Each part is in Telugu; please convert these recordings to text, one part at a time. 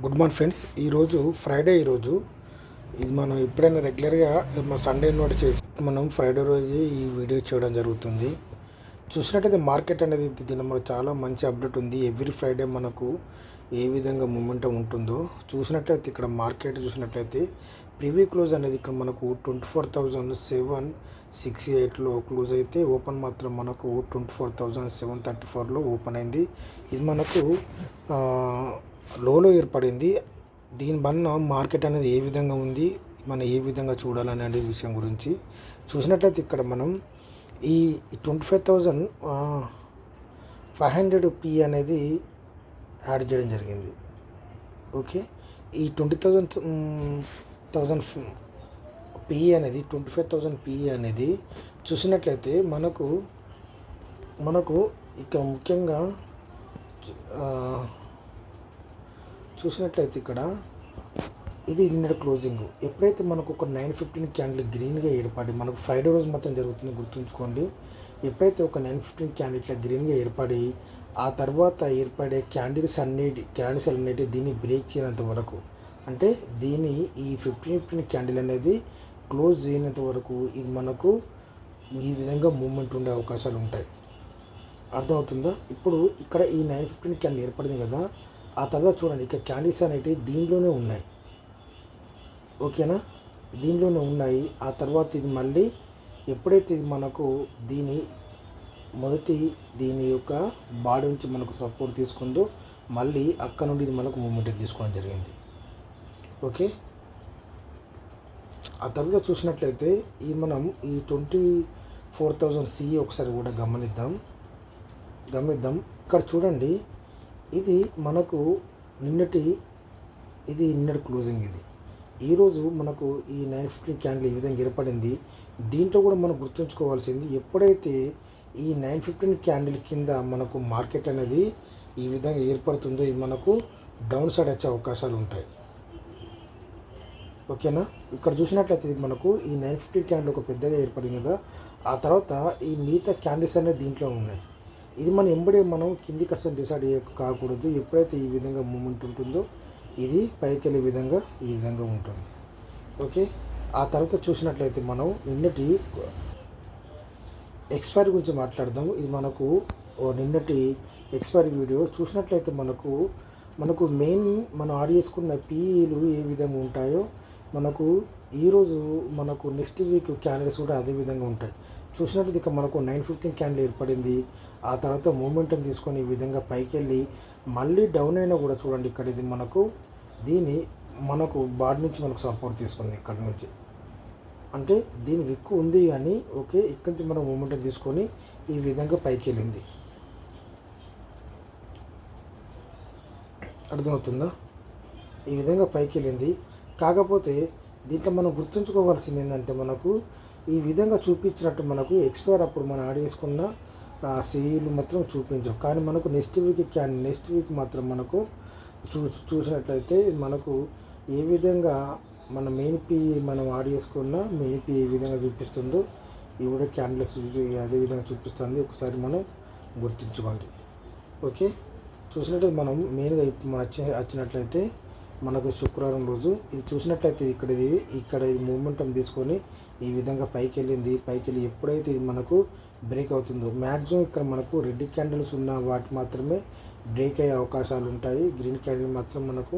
Good morning friends. ఈరోజు ఫ్రైడే. ఇది మనం ఎప్పుడైనా రెగ్యులర్గా మా సండే నోట్ చేసి మనం ఫ్రైడే రోజు ఈ వీడియో చేయడం జరుగుతుంది. చూసినట్టయితే మార్కెట్ అనేది దీని మనకు చాలా మంచి అప్డేట్ ఉంది. ఎవ్రీ ఫ్రైడే మనకు ఏ విధంగా మూమెంటం ఉంటుందో చూసినట్లయితే ఇక్కడ మార్కెట్ చూసినట్లయితే ప్రీవీ క్లోజ్ అనేది ఇక్కడ మనకు 24,768లో క్లోజ్ అయితే ఓపెన్ మాత్రం మనకు 24,734లో ఓపెన్ అయింది. ఇది మనకు లోలో ఏర్పడింది. దీని వలన మార్కెట్ అనేది ఏ విధంగా ఉంది, మనం ఏ విధంగా చూడాలనే విషయం గురించి చూసినట్లయితే ఇక్కడ మనం ఈ 25,500 పి అనేది యాడ్ చేయడం జరిగింది. ఓకే, ఈ 20,000 పి అనేది 25,000 పి అనేది చూసినట్లయితే మనకు ఇక్కడ ముఖ్యంగా చూసినట్లయితే ఇక్కడ ఇది నిన్నటి క్లోజింగ్. ఎప్పుడైతే మనకు ఒక 9:15 క్యాండిల్ గ్రీన్గా ఏర్పడి, మనకు ఫ్రైడే రోజు మొత్తం జరుగుతుంది గుర్తుంచుకోండి. ఎప్పుడైతే ఒక 9:15 క్యాండిల్ ఇట్లా గ్రీన్గా ఏర్పడి ఆ తర్వాత ఏర్పడే క్యాండిల్స్ అన్నిటి దీన్ని బ్రేక్ చేయనంత వరకు, అంటే దీని ఈ 15 క్యాండిల్ అనేది క్లోజ్ చేయనంత వరకు ఇది మనకు ఈ విధంగా మూమెంట్ ఉండే అవకాశాలు ఉంటాయి. అర్థమవుతుందా? ఇప్పుడు ఇక్కడ ఈ 9:15 క్యాండిల్ ఏర్పడింది కదా, ఆ తర్వాత చూడండి ఇక్కడ క్యాండిల్స్ అనేటివి దీనిలోనే ఉన్నాయి. ఓకేనా, దీనిలోనే ఉన్నాయి. ఆ తర్వాత ఇది మళ్ళీ ఎప్పుడైతే ఇది మనకు దీని యొక్క బాడీ నుంచి మనకు సపోర్ట్ తీసుకుందో మళ్ళీ అక్కడ నుండి ఇది మనకు మూమెంట్ తీసుకోవడం జరిగింది. ఓకే, ఆ తర్వాత చూసినట్లయితే మనం ఈ 24,000 సి ఒకసారి కూడా గమనిద్దాం. ఇక్కడ చూడండి, ఇది మనకు నిన్నటి క్లోజింగ్. ఇది ఈరోజు మనకు ఈ 9:15 క్యాండిల్ ఈ విధంగా ఏర్పడింది. దీంట్లో కూడా మనం గుర్తుంచుకోవాల్సింది, ఎప్పుడైతే ఈ 9:15 క్యాండిల్ కింద మనకు మార్కెట్ అనేది ఈ విధంగా ఏర్పడుతుందో ఇది మనకు డౌన్ సైడ్ వచ్చే అవకాశాలు ఉంటాయి. ఓకేనా, ఇక్కడ చూసినట్లయితే ఇది మనకు ఈ 9:15 క్యాండిల్ ఒక పెద్దగా ఏర్పడింది కదా, ఆ తర్వాత ఈ మిగతా క్యాండిల్స్ అనేది దీంట్లో ఉన్నాయి. ఇది మనం కిందికి అసలు డిసైడ్ కాకూడదు. ఎప్పుడైతే ఈ విధంగా మూమెంట్ ఉంటుందో ఇది పైకి వెళ్ళే విధంగా ఈ విధంగా ఉంటుంది. ఓకే, ఆ తర్వాత చూసినట్లయితే మనం నిన్నటి ఎక్స్పైరీ గురించి మాట్లాడదాం. ఇది మనకు నిన్నటి ఎక్స్పైరీ వీడియో చూసినట్లయితే మనకు మెయిన్ మనం ఆడ్ చేసుకున్న పీఈలు ఏ విధంగా ఉంటాయో మనకు ఈరోజు మనకు నెక్స్ట్ వీక్ క్యాండిల్స్ కూడా అదే విధంగా ఉంటాయి. చూసినట్లయితే ఇక మనకు 9:15 క్యాండిల్ ఏర్పడింది. ఆ తర్వాత మూమెంటం తీసుకొని ఈ విధంగా పైకి వెళ్ళి మళ్ళీ డౌన్ అయినా కూడా చూడండి, ఇక్కడ ఇది మనకు బాడీ నుంచి మనకు సపోర్ట్ తీసుకుంది ఇక్కడ నుంచి, అంటే దీని విక్కు ఉంది కానీ ఓకే, ఇక్కడి నుంచి మనం మూమెంటం తీసుకొని ఈ విధంగా పైకి వెళ్ళింది. అర్థమవుతుందా? ఈ విధంగా పైకి వెళ్ళింది. కాకపోతే దీంట్లో మనం గుర్తుంచుకోవాల్సింది ఏంటంటే మనకు ఈ విధంగా చూపించినట్టు మనకు ఎక్స్పైర్ అప్పుడు మనం యాడ్ చేసుకున్న సీలు మాత్రం చూపించవు. కానీ మనకు నెక్స్ట్ వీక్ మాత్రం మనకు చూసినట్లయితే మనకు ఏ విధంగా మన మెయిన్ పీ మనం యాడ్ చేసుకున్న మెయిన్ పీ ఏ విధంగా చూపిస్తుందో ఇవి కూడా క్యాండిల్స్ అదే విధంగా చూపిస్తుంది. ఒకసారి మనం గుర్తుంచుకోండి. ఓకే, చూసినట్లయితే మనం మెయిన్గా ఇప్పుడు వచ్చినట్లయితే మనకు శుక్రవారం రోజు ఇది చూసినట్లయితే ఇక్కడ ఇది మూమెంటం తీసుకొని ఈ విధంగా పైకి వెళ్ళి ఎప్పుడైతే ఇది మనకు బ్రేక్ అవుతుందో మ్యాక్సిమం ఇక్కడ మనకు రెడ్ క్యాండిల్స్ ఉన్న వాటి మాత్రమే బ్రేక్ అయ్యే అవకాశాలు ఉంటాయి. గ్రీన్ క్యాండిల్ మాత్రం మనకు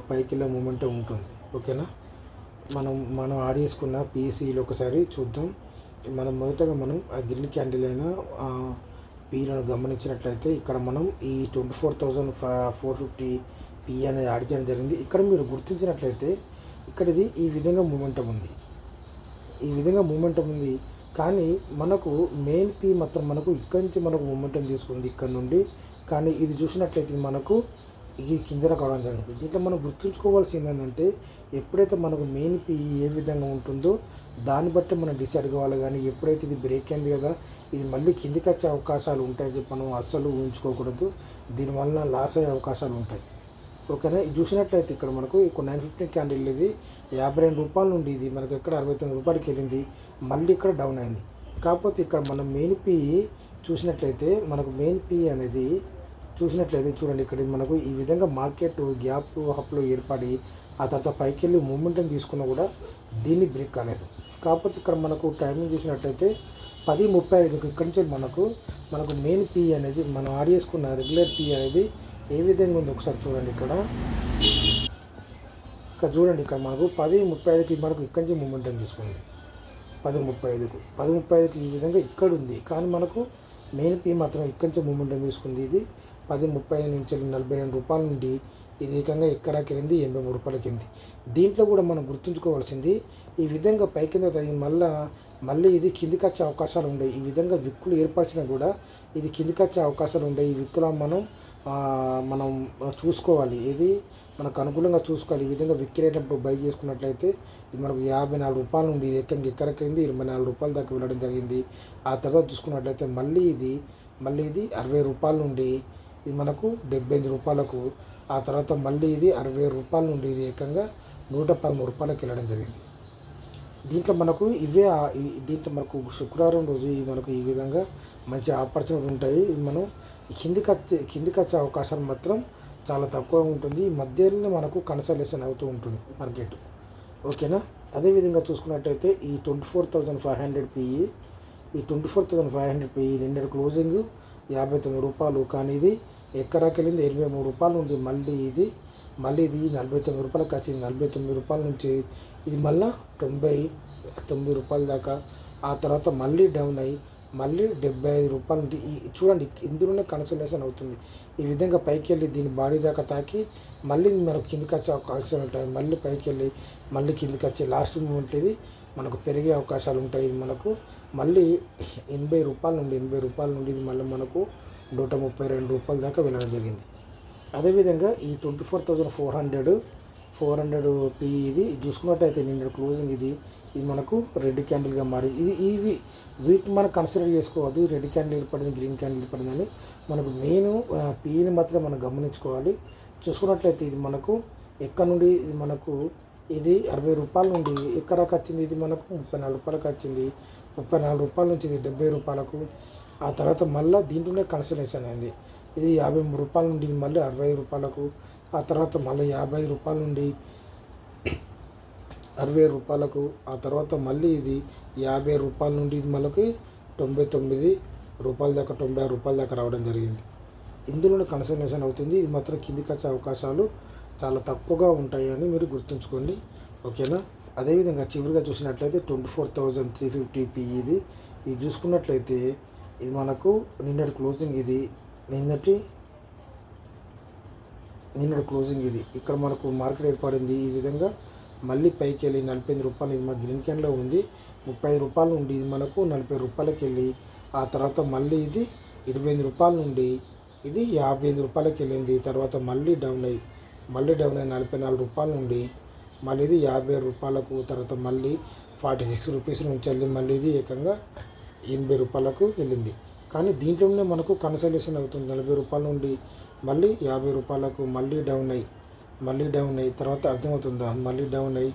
పైకి వెళ్ళే మూమెంటం ఉంటుంది. ఓకేనా, మనం యాడ్ చేసుకున్న పీసీలు ఒకసారి చూద్దాం. మొదటగా మనం ఆ గ్రీన్ క్యాండిల్ అయినా పీలను గమనించినట్లయితే ఇక్కడ మనం ఈ 24,450 పి అనేది యాడ్ చేయడం జరిగింది. ఇక్కడ మీరు గుర్తించినట్లయితే ఇక్కడ ఇది ఈ విధంగా మూమెంటం ఉంది. కానీ మనకు మెయిన్ పీ మాత్రం మనకు ఇక్కడి నుంచి మనకు మూమెంటం తీసుకుంది ఇక్కడ నుండి. కానీ ఇది చూసినట్లయితే మనకు ఇది కిందన కావడం జరిగింది. దీంట్లో మనం గుర్తుంచుకోవాల్సింది ఏంటంటే ఎప్పుడైతే మనకు మెయిన్ పీ ఏ విధంగా ఉంటుందో దాన్ని బట్టి మనం డిసైడ్ కావాలి. కానీ ఎప్పుడైతే ఇది బ్రేక్ అయింది కదా, ఇది మళ్ళీ కిందికి వచ్చే అవకాశాలు ఉంటాయని చెప్పి మనం అస్సలు ఊహించుకోకూడదు. దీనివల్ల లాస్ అయ్యే అవకాశాలు ఉంటాయి. ఓకేనా, ఇది చూసినట్లయితే ఇక్కడ మనకు 9:15 క్యాండిల్ ఇది 52 రూపాయల నుండి ఇది మనకు ఎక్కడ 69 రూపాయలకి వెళ్ళింది, మళ్ళీ ఇక్కడ డౌన్ అయింది. కాకపోతే ఇక్కడ మనం మెయిన్ పీ చూసినట్లయితే మనకు మెయిన్ పీ అనేది చూసినట్లయితే చూడండి, ఇక్కడ మనకు ఈ విధంగా మార్కెట్ గ్యాప్ హప్లో ఏర్పడి ఆ తర్వాత పైకి వెళ్ళి మూమెంటం తీసుకున్నా కూడా దీన్ని బ్రేక్ కాలేదు. కాకపోతే ఇక్కడ మనకు టైమింగ్ చూసినట్లయితే 10:35 ఇక్కడి నుంచి మనకు మెయిన్ పీ అనేది మనం యాడ్ చేసుకున్న రెగ్యులర్ పీ అనేది ఏ విధంగా ఉంది ఒకసారి చూడండి. ఇక్కడ చూడండి, ఇక్కడ మనకు 10:35కి మనకు ఇక్కడి నుంచి మూమెంటం తీసుకుంది. 10:35కి ఈ విధంగా ఇక్కడ ఉంది, కానీ మనకు మెయిన్ పీ మాత్రం ఇక్కడి నుంచి మూమెంటం తీసుకుంది. ఇది 10:35 నుంచి 42 రూపాయల నుండి ఇది ఏకంగా ఎక్కడికి వెళ్ళింది 83 రూపాయలకి వెళ్ళింది. దీంట్లో కూడా మనం గుర్తుంచుకోవాల్సింది, ఈ విధంగా పైకి మళ్ళీ ఇది కిందికి వచ్చే అవకాశాలు ఉన్నాయి. ఈ విధంగా విక్కులు ఏర్పరిచినా కూడా ఇది కిందికి వచ్చే అవకాశాలు ఉన్నాయి. ఈ విక్కులను మనం చూసుకోవాలి, ఇది మనకు అనుకూలంగా చూసుకోవాలి. ఈ విధంగా విక్కిరేటప్పుడు బై చేసుకున్నట్లయితే ఇది మనకు 54 రూపాయల నుండి ఇది ఎక్కడికి 24 రూపాయల దాకా వెళ్ళడం జరిగింది. ఆ తర్వాత చూసుకున్నట్లయితే మళ్ళీ ఇది 60 రూపాయల నుండి ఇది మనకు 78 రూపాయలకు, ఆ తర్వాత మళ్ళీ ఇది 60 రూపాయల నుండి ఇది ఏకంగా 113 రూపాయలకు వెళ్ళడం జరిగింది. దీంట్లో మనకు శుక్రవారం రోజు మనకు ఈ విధంగా మంచి ఆపర్చునిటీ ఉంటాయి. ఇది మనం కిందికి వచ్చే అవకాశాలు మాత్రం చాలా తక్కువ ఉంటుంది. ఈ మధ్యలోనే మనకు కన్సల్టేషన్ అవుతూ ఉంటుంది మార్కెట్. ఓకేనా. అదేవిధంగా చూసుకున్నట్టయితే ఈ 24,500 పిఈ, ఈ 24,500 పిఈ నిన్న క్లోజింగ్ 59 రూపాయలు, కానీ ఇది ఎక్కడికి వెళ్ళింది 83 రూపాయల నుండి మళ్ళీ ఇది 49 రూపాయలకు వచ్చింది. 49 రూపాయల నుంచి ఇది మళ్ళీ 99 రూపాయల దాకా, ఆ తర్వాత మళ్ళీ డౌన్ అయ్యి మళ్ళీ 75 రూపాయల నుండి చూడండి ఇందులోనే కన్సల్టేషన్ అవుతుంది. ఈ విధంగా పైకి వెళ్ళి దీని బాడీ దాకా తాకి మళ్ళీ మనకు కిందికి వచ్చే అవకాశాలు ఉంటాయి. మళ్ళీ పైకి వెళ్ళి మళ్ళీ కిందికి వచ్చే లాస్ట్ మూమెంట్ ఇది మనకు పెరిగే అవకాశాలు ఉంటాయి. ఇది మనకు మళ్ళీ 80 రూపాయల నుండి ఇది మళ్ళీ మనకు 132 రూపాయల దాకా వెళ్ళడం జరిగింది. అదేవిధంగా ఈ 24,400 పి ఇది చూసుకున్నట్టయితే నిన్న క్లోజింగ్ ఇది మనకు రెడ్ క్యాండిల్గా మారి వీటిని మనం కన్సిడర్ చేసుకోవద్దు. రెడ్ క్యాండిల్ ఏర్పడింది, గ్రీన్ క్యాండిల్ ఏర్పడిందని మనకు మెయిన్ పీని మాత్రం మనం గమనించుకోవాలి. చూసుకున్నట్లయితే ఇది మనకు ఎక్కడ నుండి ఇది మనకు 60 రూపాయల నుండి ఎక్కడికి వచ్చింది, ఇది మనకు 34 రూపాయలకు వచ్చింది. 34 రూపాయల నుంచి ఇది 70 రూపాయలకు, ఆ తర్వాత మళ్ళీ దీంట్లోనే కన్సల్టేషన్ అయింది. ఇది 53 రూపాయల నుండి ఇది మళ్ళీ 65 రూపాయలకు, ఆ తర్వాత మళ్ళీ 55 రూపాయల నుండి 60 రూపాయలకు, ఆ తర్వాత మళ్ళీ ఇది 50 రూపాయల నుండి ఇది మనకి 99 రూపాయల దాకా 96 రూపాయల దాకా రావడం జరిగింది. ఇందులోనే కన్సల్టేషన్ అవుతుంది. ఇది మాత్రం కిందికి వచ్చే అవకాశాలు చాలా తక్కువగా ఉంటాయని మీరు గుర్తుంచుకోండి. ఓకేనా. అదేవిధంగా చివరిగా చూసినట్లయితే 24,350 పి ఇది చూసుకున్నట్లయితే ఇది మనకు నిన్నటి క్లోజింగ్ నిన్నటి క్లోజింగ్ ఇది ఇక్కడ మనకు మార్కెట్ ఏర్పడింది. ఈ విధంగా మళ్ళీ పైకి వెళ్ళి 45 రూపాయలు ఇది మన గ్రీన్ క్యాన్లో ఉంది. 35 రూపాయల నుండి ఇది మనకు 40 రూపాయలకి వెళ్ళి, ఆ తర్వాత మళ్ళీ ఇది 28 రూపాయల నుండి ఇది 55 రూపాయలకి వెళ్ళింది. తర్వాత మళ్ళీ డౌన్ అయ్యి 44 రూపాయల నుండి మళ్ళీ ఇది 50 రూపాయలకు, తర్వాత మళ్ళీ 46 రూపీస్ నుంచి వెళ్ళి మళ్ళీ ఇది ఏకంగా 80 రూపాయలకు వెళ్ళింది. కానీ దీంట్లోనే మనకు కన్సల్టేషన్ అవుతుంది. 40 రూపాయల నుండి మళ్ళీ 50 రూపాయలకు మళ్ళీ డౌన్ అయ్యి తర్వాత అర్థమవుతుందా, మళ్ళీ డౌన్ అయ్యి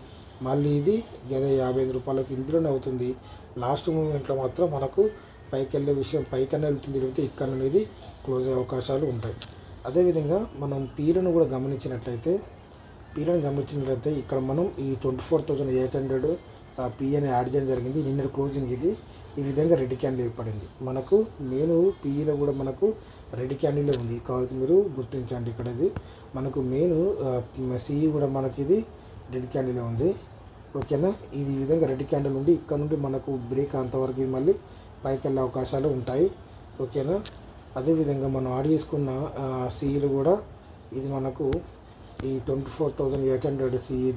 మళ్ళీ ఇది 55 రూపాయలకు ఇందులోనే అవుతుంది. లాస్ట్ మూమెంట్లో మాత్రం మనకు పైకి వెళ్ళే విషయం పైకన్నా వెళ్తుంది, లేకపోతే ఇక్కడ అనేది క్లోజ్ అయ్యే అవకాశాలు ఉంటాయి. అదేవిధంగా మనం పీలను కూడా గమనించినట్లయితే ఇక్కడ మనం ఈ 24,800 పీ అని యాడ్ చేయడం జరిగింది. నిన్న క్లోజింగ్ ఈ విధంగా రెడ్ క్యాండిల్ ఏర్పడింది. మనకు మెయిన్ పీఈలో కూడా మనకు రెడ్ క్యాండిల్ ఉంది, కాబట్టి మీరు గుర్తించండి. ఇక్కడ ఇది మనకు మెయిన్ సిఈ కూడా మనకి ఇది రెడ్ క్యాండిల్ ఉంది. ఓకేనా. ఇది ఈ విధంగా రెడ్ క్యాండిల్ ఉండి ఇక్కడ నుండి మనకు బ్రేక్ అంతవరకు ఇది మళ్ళీ పైకి వెళ్ళే అవకాశాలు ఉంటాయి. ఓకేనా. అదేవిధంగా మనం యాడ్ చేసుకున్న సిఈలు కూడా ఇది మనకు ఈ 24,800 సిఈ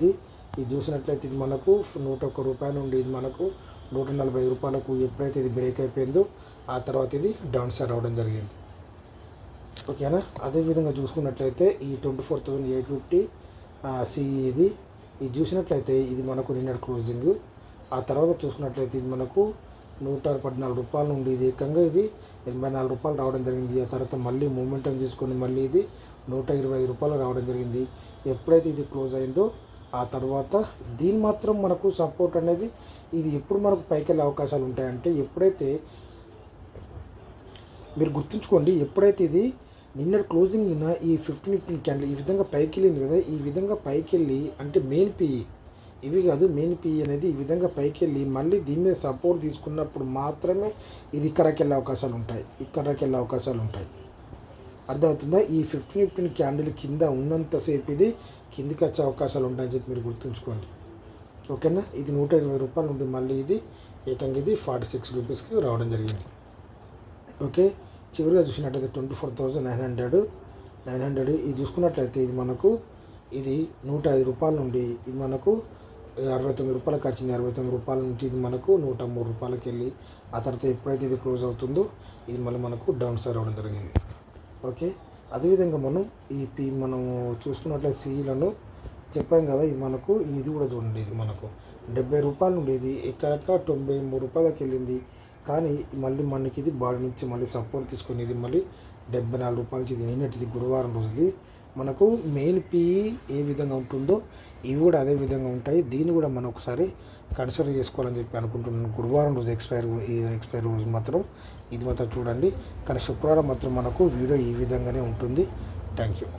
ఇది చూసినట్లయితే ఇది మనకు 101 రూపాయల నుండి ఇది మనకు 140 రూపాయలకు ఎప్పుడైతే ఇది బ్రేక్ అయిపోయిందో ఆ తర్వాత ఇది డౌన్ సైడ్ రావడం జరిగింది. ఓకేనా. అదేవిధంగా చూసుకున్నట్లయితే ఈ 24,850 సిఈ ఇది చూసినట్లయితే ఇది మనకు నిన్న క్లోజింగ్. ఆ తర్వాత చూసుకున్నట్లయితే ఇది మనకు 114 రూపాయల నుండి ఇది ఏకంగా ఇది 84 రూపాయలు రావడం జరిగింది. ఆ తర్వాత మళ్ళీ మూమెంటం తీసుకొని మళ్ళీ ఇది 125 రూపాయలు రావడం జరిగింది. ఎప్పుడైతే ఇది క్లోజ్ అయిందో ఆ తర్వాత దీని మాత్రం మనకు సపోర్ట్ అనేది ఇది ఎప్పుడు మనకు పైకి వెళ్ళే అవకాశాలు ఉంటాయంటే ఎప్పుడైతే మీరు గుర్తుంచుకోండి, ఎప్పుడైతే ఇది నిన్న క్లోజింగ్ ఈ 15 క్యాండిల్ ఈ విధంగా పైకి వెళ్ళింది కదా, ఈ విధంగా పైకి వెళ్ళి అంటే మెయిన్ పిఈ ఇవి కాదు, మెయిన్ పిఈ అనేది ఈ విధంగా పైకి వెళ్ళి మళ్ళీ దీని మీద సపోర్ట్ తీసుకున్నప్పుడు మాత్రమే ఇది ఇక్కడికి వెళ్ళే అవకాశాలు ఉంటాయి, ఇక్కడికి వెళ్ళే అవకాశాలు ఉంటాయి. అర్థమవుతుందా? ఈ 15 క్యాండిల్ కింద ఉన్నంతసేపు ఇది కిందికి వచ్చే అవకాశాలు ఉంటాయని చెప్పి మీరు గుర్తుంచుకోండి. ఓకేనా? ఇది 120 రూపాయల నుండి మళ్ళీ ఇది ఏకంగా ఇది 46 రూపీస్కి రావడం జరిగింది. ఓకే, చివరిగా చూసినట్లయితే 24,900 ఇది చూసుకున్నట్లయితే ఇది మనకు ఇది 105 రూపాయల నుండి ఇది మనకు 69 రూపాయలకు వచ్చింది. 69 రూపాయల నుంచి ఇది మనకు 103 రూపాయలకి వెళ్ళి ఆ తర్వాత ఎప్పుడైతే ఇది క్లోజ్ అవుతుందో ఇది మళ్ళీ మనకు డౌన్ సైడ్ అవ్వడం జరిగింది. ఓకే, అదేవిధంగా మనం మనం చూసుకున్నట్లయితే సీలను చెప్పాం కదా, ఇది మనకు ఇది కూడా చూడండి, ఇది మనకు 70 రూపాయల నుండి ఇది ఎక్కడ 93 రూపాయలకి వెళ్ళింది. కానీ మళ్ళీ మనకి ఇది బాడీ నుంచి మళ్ళీ సపోర్ట్ తీసుకొని ఇది మళ్ళీ 74 రూపాయలకి ఇది నిన్నటిది గురువారం రోజుది మనకు మెయిన్ పిఈ ఏ విధంగా ఉంటుందో ఇవి కూడా అదే విధంగా ఉంటాయి. దీన్ని కూడా మనం ఒకసారి కన్సిడర్ చేసుకోవాలని చెప్పి అనుకుంటున్నాను. గురువారం రోజు ఎక్స్పైర్ రోజు మాత్రం ఇది మాత్రం చూడండి. కానీ శుక్రవారం మాత్రం మనకు వీడియో ఈ విధంగానే ఉంటుంది. Thank you.